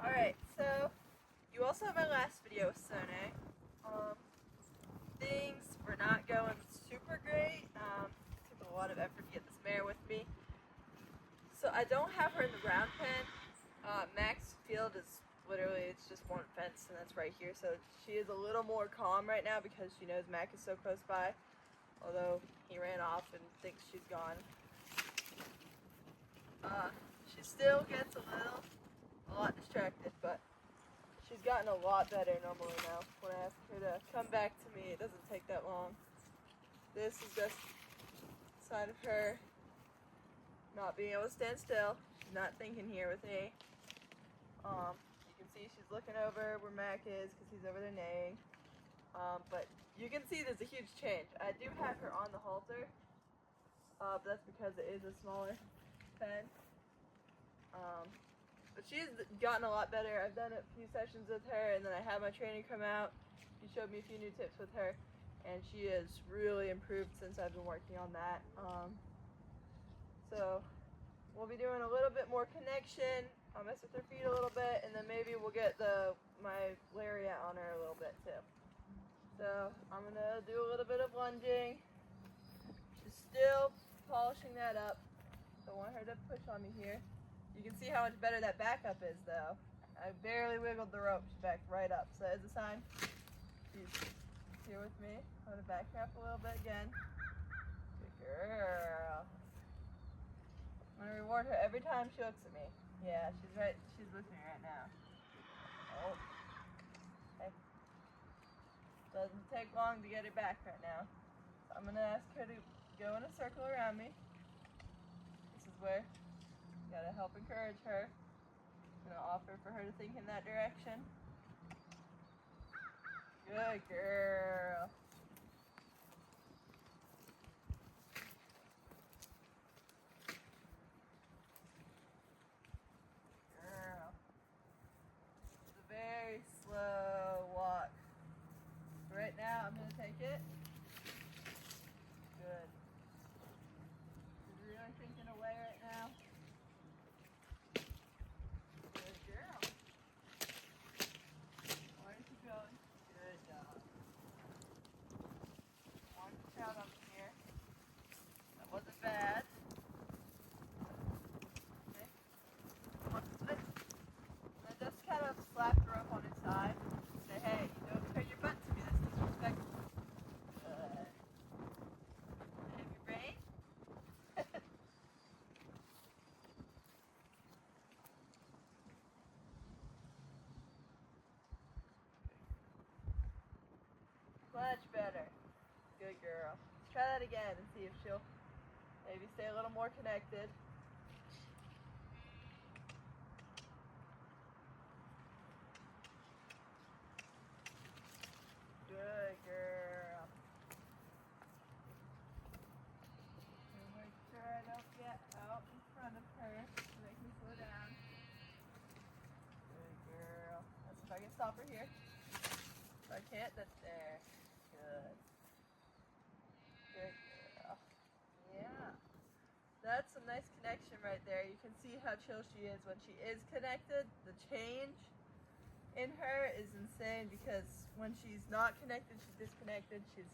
Alright, so you also have my last video with Sone. Things were not going super great. Took a lot of effort to get this mare with me. So I don't have her in the round pen. Mac's field is literally, it's just one fence and that's right here. So she is a little more calm right now because she knows Mac is so close by. Although he ran off and thinks she's gone. She still gets a lot distracted, but she's gotten a lot better normally now. When I ask her to come back to me, it doesn't take that long. This is just a sign of her not being able to stand still. She's not thinking here with me. You can see she's looking over where Mac is because he's over there neighing. But you can see there's a huge change. I do have her on the halter, but that's because it is a smaller pen. But she's gotten a lot better. I've done a few sessions with her, and then I had my trainer come out. He showed me a few new tips with her, and she has really improved since I've been working on that. So we'll be doing a little bit more connection. I'll mess with her feet a little bit, and then maybe we'll get my Lariat on her a little bit too. So I'm gonna do a little bit of lunging. She's still polishing that up. Don't want her to push on me here. You can see how much better that back up is though. I barely wiggled the rope, she backed right up. So as a sign, she's here with me. I'm gonna back her up a little bit again. Good girl. I'm gonna reward her every time she looks at me. Yeah, she's with me right now. Oh, okay. Doesn't take long to get her back right now. So I'm gonna ask her to go in a circle around me. This is where you gotta help encourage her. I'm gonna offer for her to think in that direction. Good girl. Girl. It's a very slow walk. Right now, I'm gonna take it. Good. She's really thinking away right now. Good girl. Where is she going? Good job. One shout up here. That wasn't bad. Okay. I just kind of slapped her up on his side. Say, hey, you don't turn your butt to me. That's disrespectful. Good. Have your brain? Much better. Good girl. Let's try that again and see if she'll maybe stay a little more connected. Good girl. And make sure I don't get out in front of her to make me slow down. Good girl. That's if I can stop her here. If I can't, that's there. Good. Good girl. Yeah. That's some nice connection right there. You can see how chill she is when she is connected. The change in her is insane because when she's not connected, she's disconnected. She's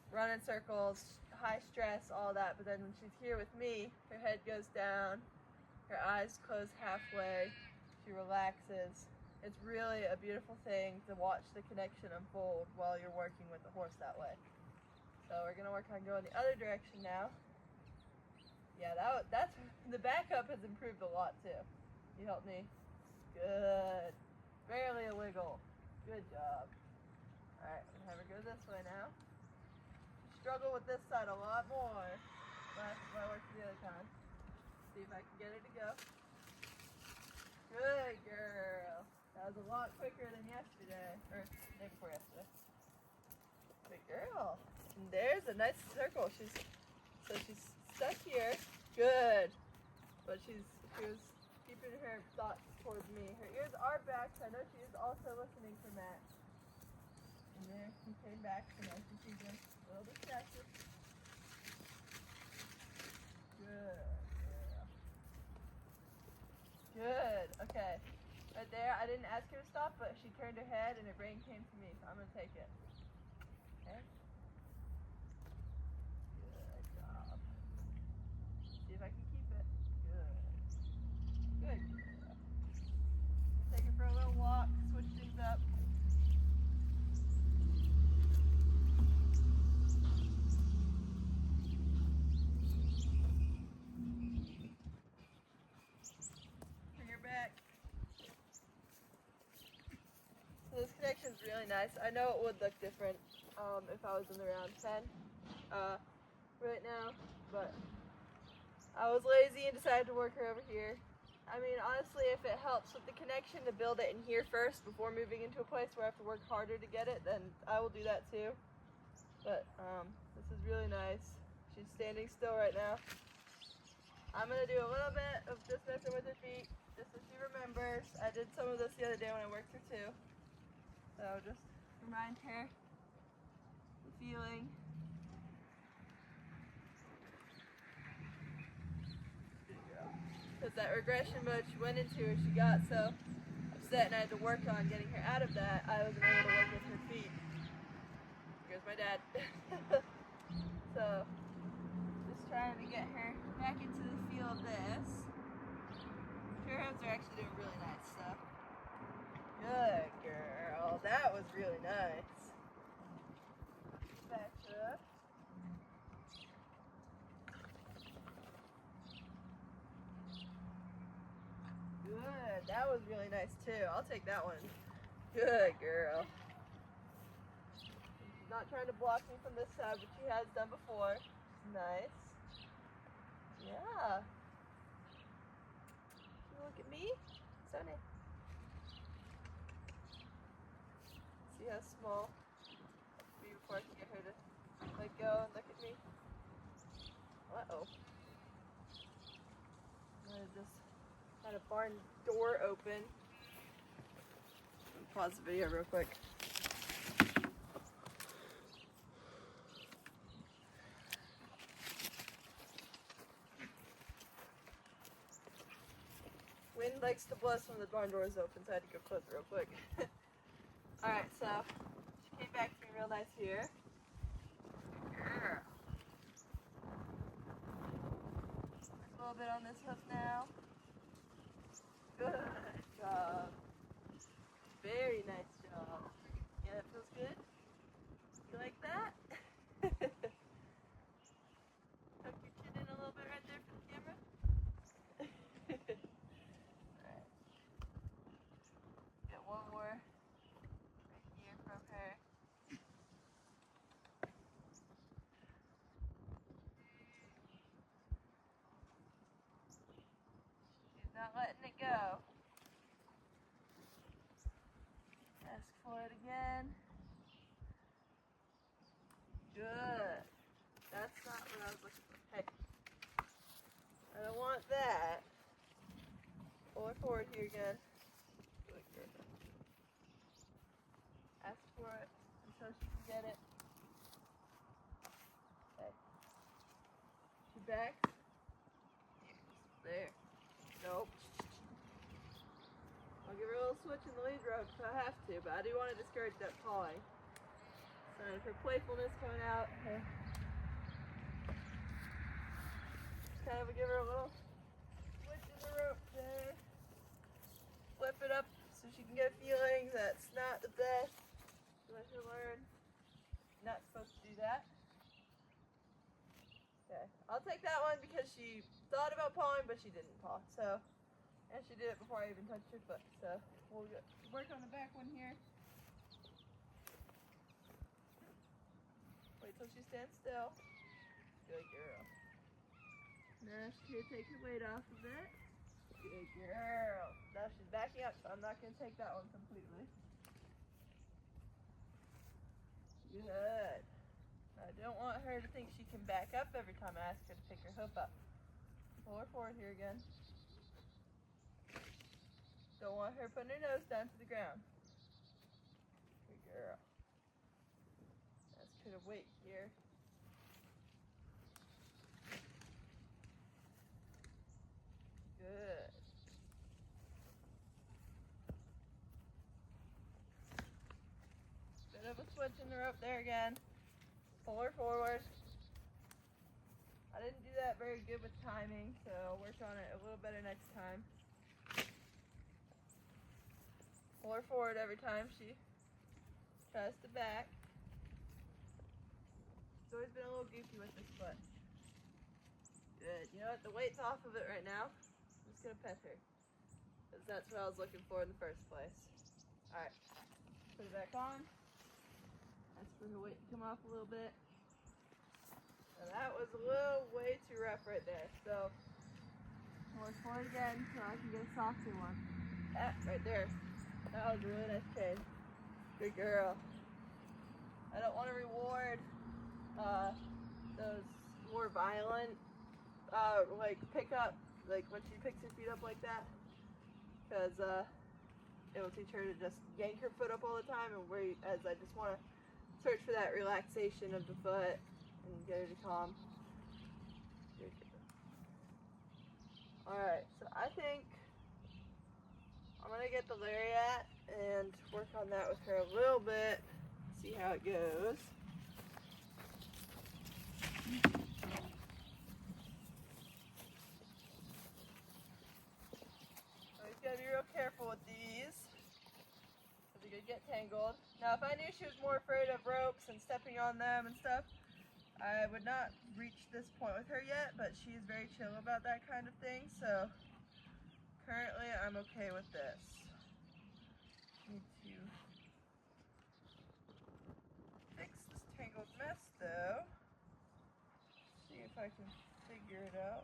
running circles, high stress, all that. But then when she's here with me, her head goes down, her eyes close halfway, she relaxes. It's really a beautiful thing to watch the connection unfold while you're working with the horse that way. So we're gonna work on going the other direction now. Yeah, that's the backup has improved a lot too. You helped me. Good. Barely a wiggle. Good job. Alright, I'm gonna have her go this way now. Struggle with this side a lot more. Last I worked the other time. See if I can get her to go. Good girl. That was a lot quicker than yesterday. Or day before yesterday. Good girl. And there's a nice circle. She's stuck here. Good. But she was keeping her thoughts towards me. Her ears are back, so I know she is also listening for Matt. And there he came back, so now she's a little distracted. Good. Yeah. Good. Okay. Right there, I didn't ask her to stop, but she turned her head and her brain came to me, so I'm going to take it. Okay? Good job. See if I can keep it. Good. Good girl. Take her for a little walk, switch things up. Bring her back. So this connection's really nice. I know it would look different if I was in the round 10 right now, but I was lazy and decided to work her over here. I mean, honestly, if it helps with the connection to build it in here first before moving into a place where I have to work harder to get it, then I will do that too. But this is really nice. She's standing still right now. I'm going to do a little bit of just messing with her feet, just so she remembers. I did some of this the other day when I worked her too. So just remind her the feeling. Because that regression mode she went into, she got so upset and I had to work on getting her out of that, I wasn't able to work with her feet. Here's my dad. So, just trying to get her back into the feel of this. Her hands are actually doing really nice stuff. Good girl. That was really nice. Back up. Good. That was really nice too. I'll take that one. Good girl. She's not trying to block me from this side, but she has done before. Nice. Yeah. Can you look at me? Sone. See how small I can be before I can get her to let go and look at me? Uh-oh. I'm gonna just had a barn door open. Pause the video real quick. Wind likes to blow us when the barn door is open, so I had to go close it real quick. Alright, so she came back to me real nice here. Girl. A little bit on this hoof now. Good job. Very nice job. Yeah, that feels good? You like that? Tuck your chin in a little bit right there for the camera. Alright. Get one more right here from her. She's not letting it go. Ask for it again. Good. That's not what I was looking for. Hey. I don't want that. Pull her forward here again. Good girl. Ask for it until she can get it. Okay. She backs. There. Nope. I'll give her a little switch in the lead rope if I have to, but I do want to discourage that pawing. So if her playfulness coming out, okay. Kind of give her a little switch in the rope there. Flip it up so she can get a feeling that it's not the best. Let her learn. You're not supposed to do that. Okay, I'll take that one because she thought about pawing, but she didn't paw. So, and she did it before I even touched her foot. So we'll work on the back one here. Wait till she stands still. Good girl. Now she's here taking the weight off of it. Good girl. Now she's backing up, so I'm not going to take that one completely. Good. I don't want her to think she can back up every time I ask her to pick her hoof up. Pull her forward here again. Don't want her putting her nose down to the ground. Good girl. Ask her to wait here. Good. bit of a switch in the rope there again. Pull her forward. I didn't do that very good with timing, so I'll work on it a little better next time. Pull her forward every time she tries to back. She's always been a little goofy with this foot. Good. You know what? The weight's off of it right now. I'm just gonna pet her, because that's what I was looking for in the first place. Alright. Put it back on. Ask for the weight to come off a little bit. And that was a little way too rough right there. So, work for it again so I can get a softer one. Ah, right there. That was a really nice chain. Good girl. I don't want to reward those more violent, like pick up, like when she picks her feet up like that, because it will teach her to just yank her foot up all the time, and whereas I just want to search for that relaxation of the foot and get her to calm. Alright, so I think I'm going to get the Lariat and work on that with her a little bit, see how it goes. Always got to be real careful with these, because they could get tangled. Now, if I knew she was more afraid of ropes and stepping on them and stuff, I would not reach this point with her yet, but she's very chill about that kind of thing, so currently I'm okay with this. Need to fix this tangled mess though. See if I can figure it out.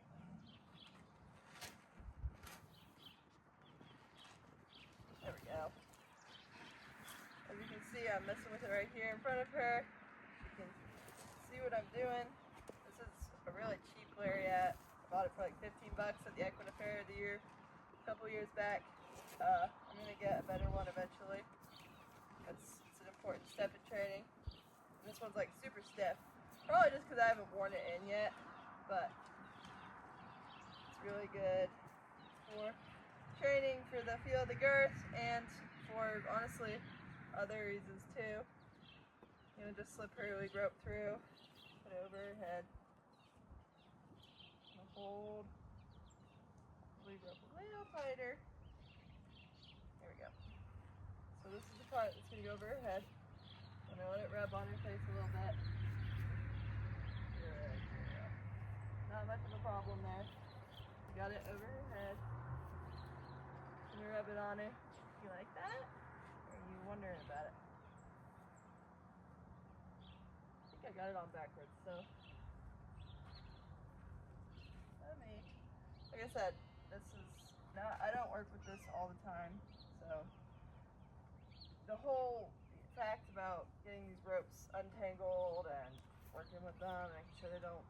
There we go. As you can see, I'm messing with it right here in front of her. You can see what I'm doing. This is a really cheap Lariat. I bought it for like 15 bucks at the Equina Fair of the year, a couple years back. I'm going to get a better one eventually. It's an important step in training. And this one's like super stiff. Probably just because I haven't worn it in yet, but it's really good for training for the feel of the girth and for, honestly, other reasons too. You know, just slip her lead rope through, put it over her head, and hold lead rope a little tighter. There we go. So this is the part that's going to go over her head. I'm going to let it rub on her face a little bit. Good girl. Not much of a problem there. You got it over her head. Can you rub it on her? You like that? Or are you wondering about it? I think I got it on backwards, so. Like I said, this is not, I don't work with this all the time, so. The whole fact about getting these ropes untangled and working with them, making sure they don't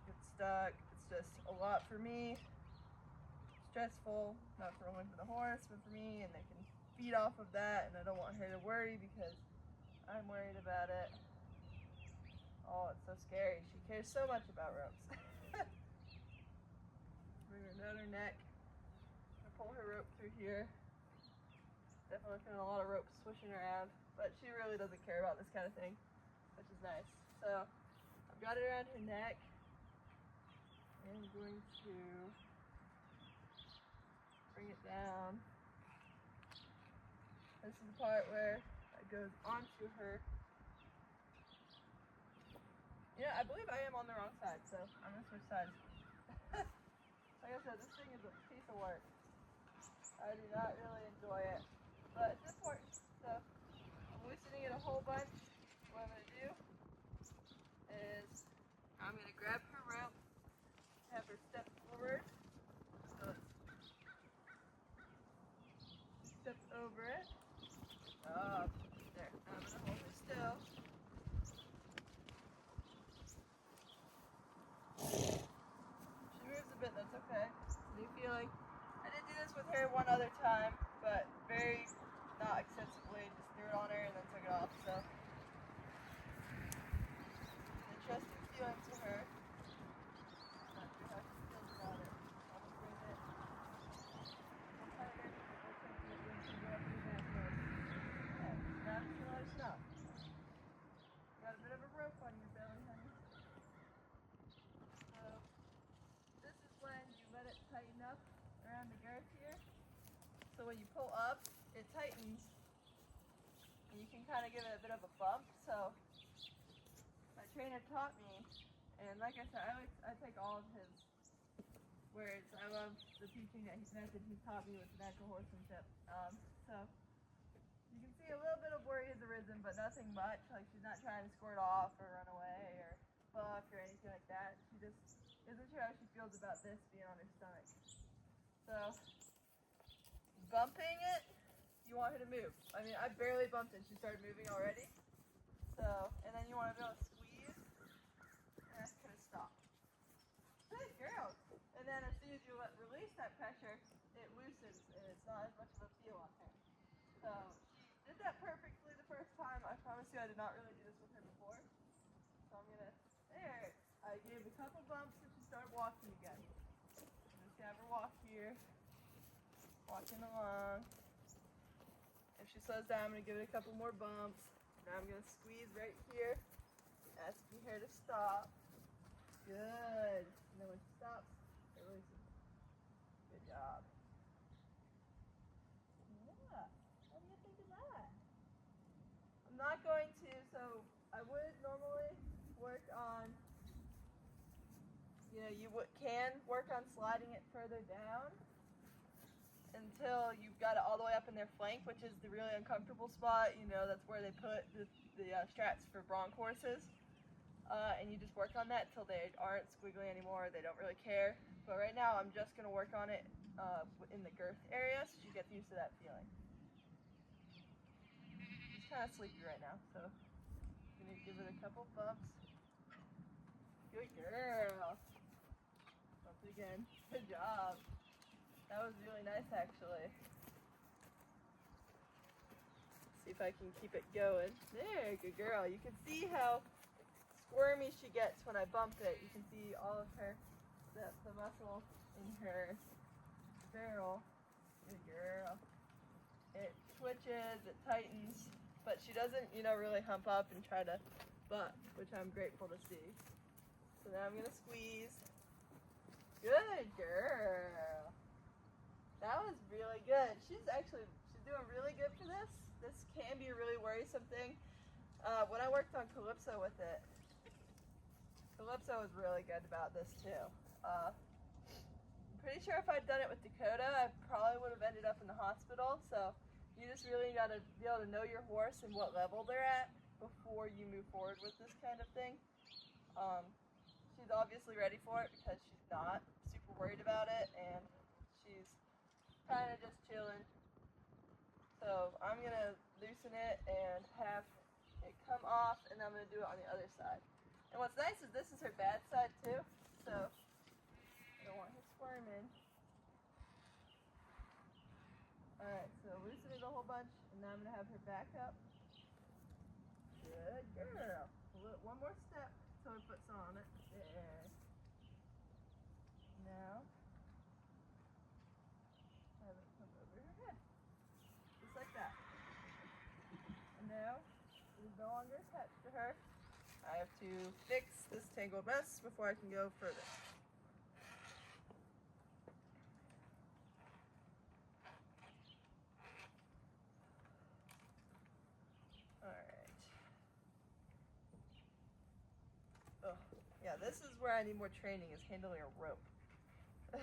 get stuck, it's just a lot for me. Stressful, not for only for the horse, but for me, and they can feed off of that, and I don't want her to worry because I'm worried about it. Oh, it's so scary. She cares so much about ropes. Bring her down her neck. I'm gonna pull her rope through here. Definitely feeling a lot of rope swishing around, but she really doesn't care about this kind of thing, which is nice. So I've got it around her neck, and I'm going to bring it down. This is the part where it goes onto her. Yeah, I believe I am on the wrong side, so I'm gonna switch sides. Like I said, this thing is a piece of work. I do not really enjoy it. But it's important, so I'm loosening it a whole bunch. What I'm going to do is I'm going to grab her rope, have her step forward, so step over it. There. Now I'm going to hold her still. She moves a bit, that's okay. I do feel like I did do this with her one other time, but very not extensively, just threw it on her and then took it off, so. Interesting feeling to her. Not sure how she feels about it. I'm gonna bring it a little tighter. We'll take it when she goes up through that first. Yeah, not too much, no. So when you pull up, it tightens, and you can kind of give it a bit of a bump. So my trainer taught me, and like I said, I take all of his words. I love the teaching that method he taught me with natural horsemanship. So you can see a little bit of worry has arisen, but nothing much. Like she's not trying to squirt off or run away or buck or anything like that. She just isn't sure how she feels about this being on her stomach. So bumping it, you want her to move. I mean, I barely bumped it. She started moving already. So, and then you want to be able to squeeze and ask her to stop. Good girl. And then as soon as you release that pressure, it loosens and it's not as much of a feel on her. So she did that perfectly the first time. I promise you I did not really do this with her before. So I'm gonna, there. I gave a couple bumps and she started walking again. I'm just gonna have her walk here. Walking along. If she slows down, I'm gonna give it a couple more bumps. Now I'm gonna squeeze right here, asking her to stop. Good. And then when she stops, it releases. Good job. Yeah. What do you think of that? I'm not going to, so I would normally work on, you can work on sliding it further down until you've got it all the way up in their flank, which is the really uncomfortable spot. That's where they put the straps for bronc horses. And you just work on that till they aren't squiggly anymore. They don't really care. But right now I'm just going to work on it in the girth area so she gets used to that feeling. She's kind of sleepy right now, so I'm going to give it a couple bumps. Good girl. Bump it again. Good job. That was really nice, actually. See if I can keep it going. There, good girl. You can see how squirmy she gets when I bump it. You can see all of her, the muscle in her barrel. Good girl. It twitches, it tightens, but she doesn't, really hump up and try to buck, which I'm grateful to see. So now I'm gonna squeeze. Good girl. That was really good. She's doing really good for this. This can be a really worrisome thing. When I worked on Calypso with it, Calypso was really good about this too. I'm pretty sure if I'd done it with Dakota, I probably would have ended up in the hospital. So you just really got to be able to know your horse and what level they're at before you move forward with this kind of thing. She's obviously ready for it because she's not super worried about it and she's kind of just chilling. So I'm going to loosen it and have it come off, and I'm going to do it on the other side. And what's nice is this is her bad side too, so I don't want her squirming. Alright, so loosen it a whole bunch, and now I'm going to have her back up. Good girl. One more step until her foot's on it. There. Now, have it come over her head. Just like that. And now, it is no longer attached to her. I have to fix this tangled mess before I can go further. Alright. Oh, yeah, this is where I need more training, is handling a rope. I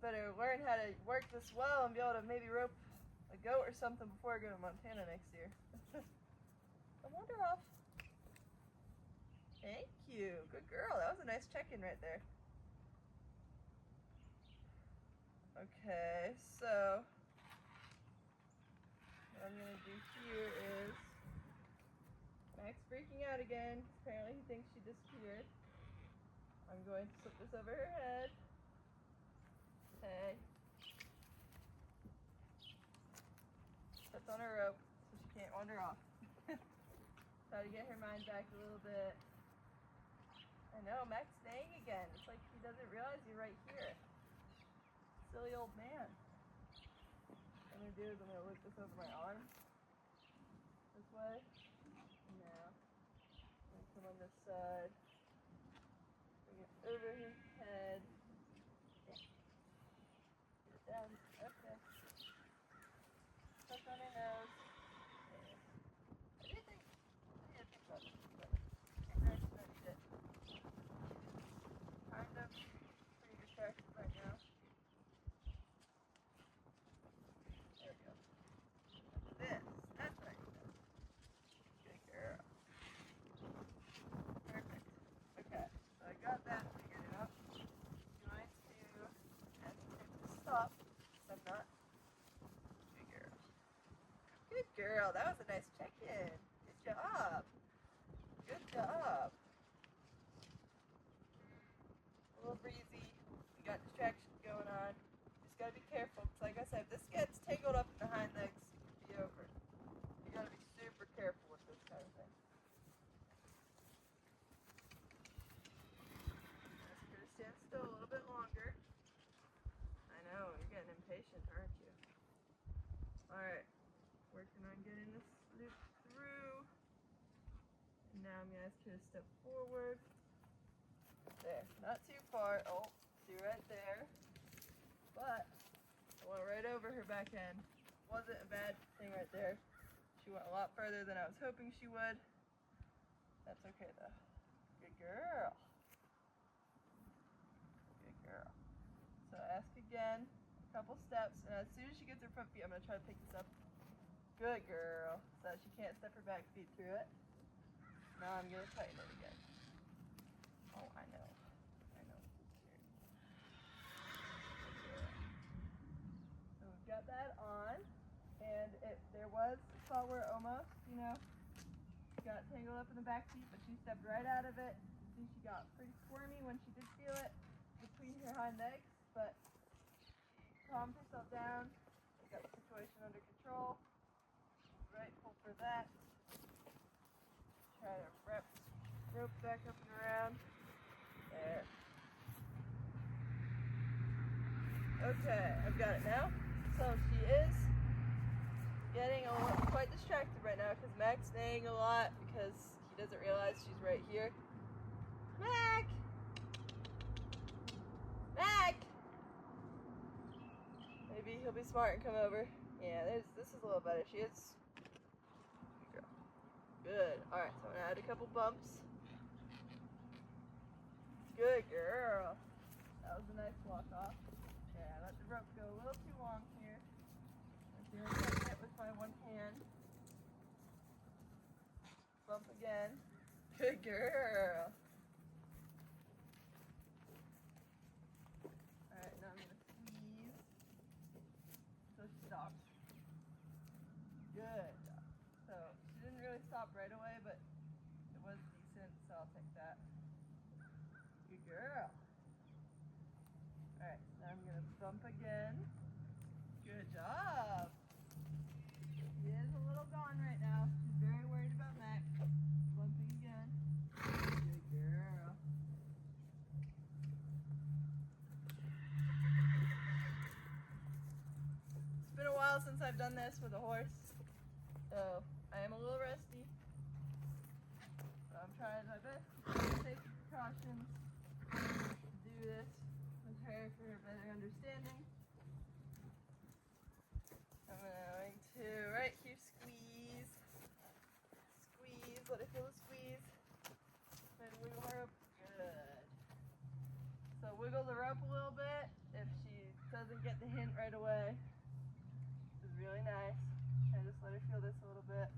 better learn how to work this well and be able to maybe rope a goat or something before I go to Montana next year. I wander off. Thank you. Good girl. That was a nice check-in right there. Okay, so what I'm going to do here is Max freaking out again. Apparently he thinks she disappeared. I'm going to slip this over her head. Okay. That's on her rope so she can't wander off. Try to get her mind back a little bit. I know, Mac's staying again. It's like he doesn't realize you're right here. Silly old man. What I'm going to do is I'm going to loop this over my arm. This way. Now, I'm going to come on this side. Bring it over his head. Yeah. Get it down. Okay. girl. That was a nice check-in. Good job. Good job. A little breezy. We got distractions going on. Just gotta be careful, because like I said, if this gets tangled up in the hind legs, it could be over. You gotta be super careful with this kind of thing. Ask her to stand still a little bit longer. I know, you're getting impatient, aren't you? Alright, working on getting this loop through. And now I'm gonna ask her to step forward. There, not too far. Oh, see right there. But I went right over her back end. Wasn't a bad thing right there. She went a lot further than I was hoping she would. That's okay though. Good girl. Good girl. So ask again, a couple steps, and as soon as she gets her front feet, I'm gonna try to pick this up. Good girl. So that she can't step her back feet through it. Now I'm gonna tighten it again. Oh, I know. I know. So we've got that on, and there was a spot where it almost, got tangled up in the back feet, but she stepped right out of it. See, she got pretty squirmy when she did feel it between her hind legs, but she calmed herself down, got the situation under control. Grateful for that. Try to wrap this rope back up and around. There. Okay, I've got it now. So she is getting quite distracted right now because Mac's neighing a lot because he doesn't realize she's right here. Mac! Mac! Maybe he'll be smart and come over. Yeah, this is a little better. She is. Good girl. Good. Alright, so I'm gonna add a couple bumps. Good girl. That was a nice walk off. Yeah, I let the rope go a little too long here. I'm doing it with my one hand. Bump again. Good girl. Alright, now I'm going to squeeze. So she stops. Good. So she didn't really stop right away, but it was decent, so I'll take that. Good girl. Alright, now I'm going to bump again. Good job. She is a little gone right now. She's very worried about Mac. Bumping again. Good girl. It's been a while since I've done this with a horse, so I am a little rusty. So I'm trying my best to take precautions to do this with her for her better understanding. I'm going to, right here, squeeze. Squeeze, let it feel the squeeze. Then wiggle her up. Good. So wiggle the rope a little bit if she doesn't get the hint right away. This is really nice. And just let her feel this a little bit.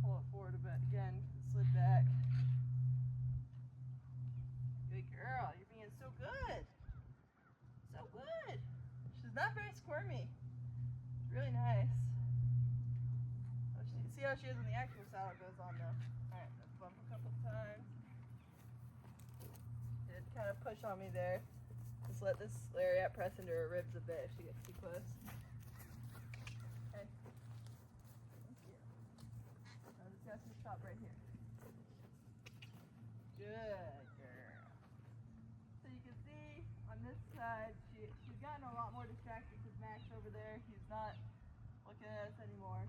Pull it forward a bit again, slid back. Good girl, you're being so good. So good. She's not very squirmy. Really nice. See how she is when the actual saddle goes on though. Alright, let's bump a couple times. Did kind of push on me there. Just let this Lariat press into her ribs a bit if she gets too close. Okay. Thank you. Now just have to stop right here. Good girl. So you can see on this side, she's gotten a lot more distracted because Max over there, he's not looking at us anymore.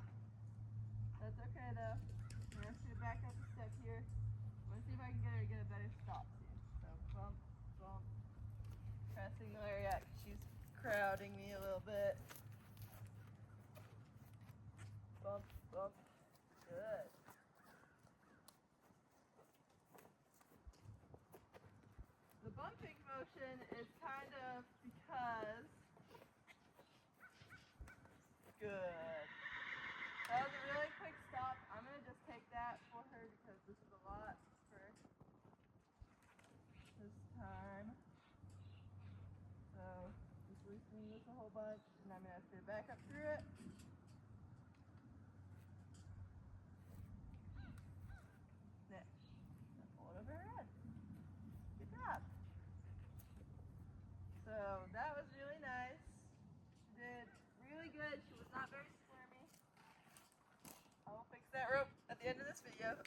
That's okay though. I'm going to back up a step here. I'm going to see if I can get her to get a better stop soon. So bump, bump. Pressing the Lariat because she's crowding me a little bit. Bump, bump. Good. The bumping motion is kind of because. Good. That was a really quick stop. I'm going to just take that for her because this is a lot for this time. So just loosening this a whole bunch, and I'm going to have to back up through it. that rope at the end of this video.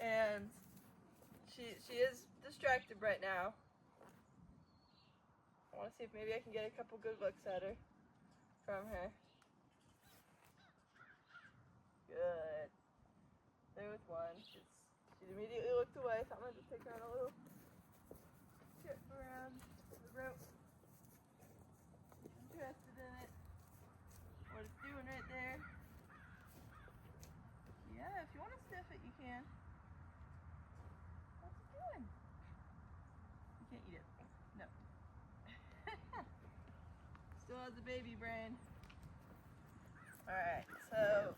And she is distracted right now. I want to see if maybe I can get a couple good looks at her from her. Good. There was one. She immediately looked away, so I'm going to just take her on a little trip around the rope. She's interested in it. What it's doing right there. Yeah, if you want to sniff it, you can. What's it doing? You can't eat it. No. Still has the baby brain. Alright, so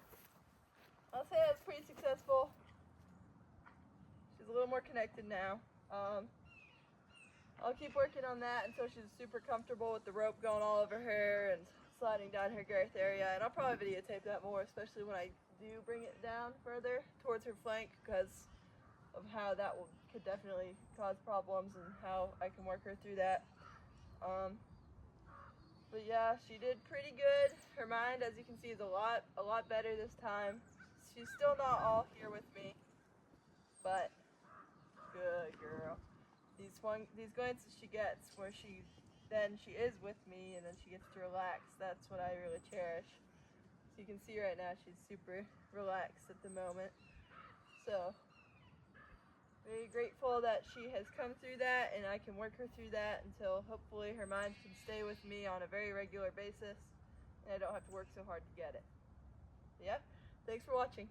I'll say that's pretty successful. She's a little more connected now. I'll keep working on that until she's super comfortable with the rope going all over her and sliding down her girth area. And I'll probably videotape that more, especially when I do bring it down further towards her flank, because of how that could definitely cause problems and how I can work her through that. But yeah, she did pretty good. Her mind, as you can see, is a lot better this time. She's still not all here with me, but good girl. These glimpses she gets where she is with me and then she gets to relax, that's what I really cherish. So you can see right now she's super relaxed at the moment. So very grateful that she has come through that and I can work her through that until hopefully her mind can stay with me on a very regular basis and I don't have to work so hard to get it. Yeah, thanks for watching.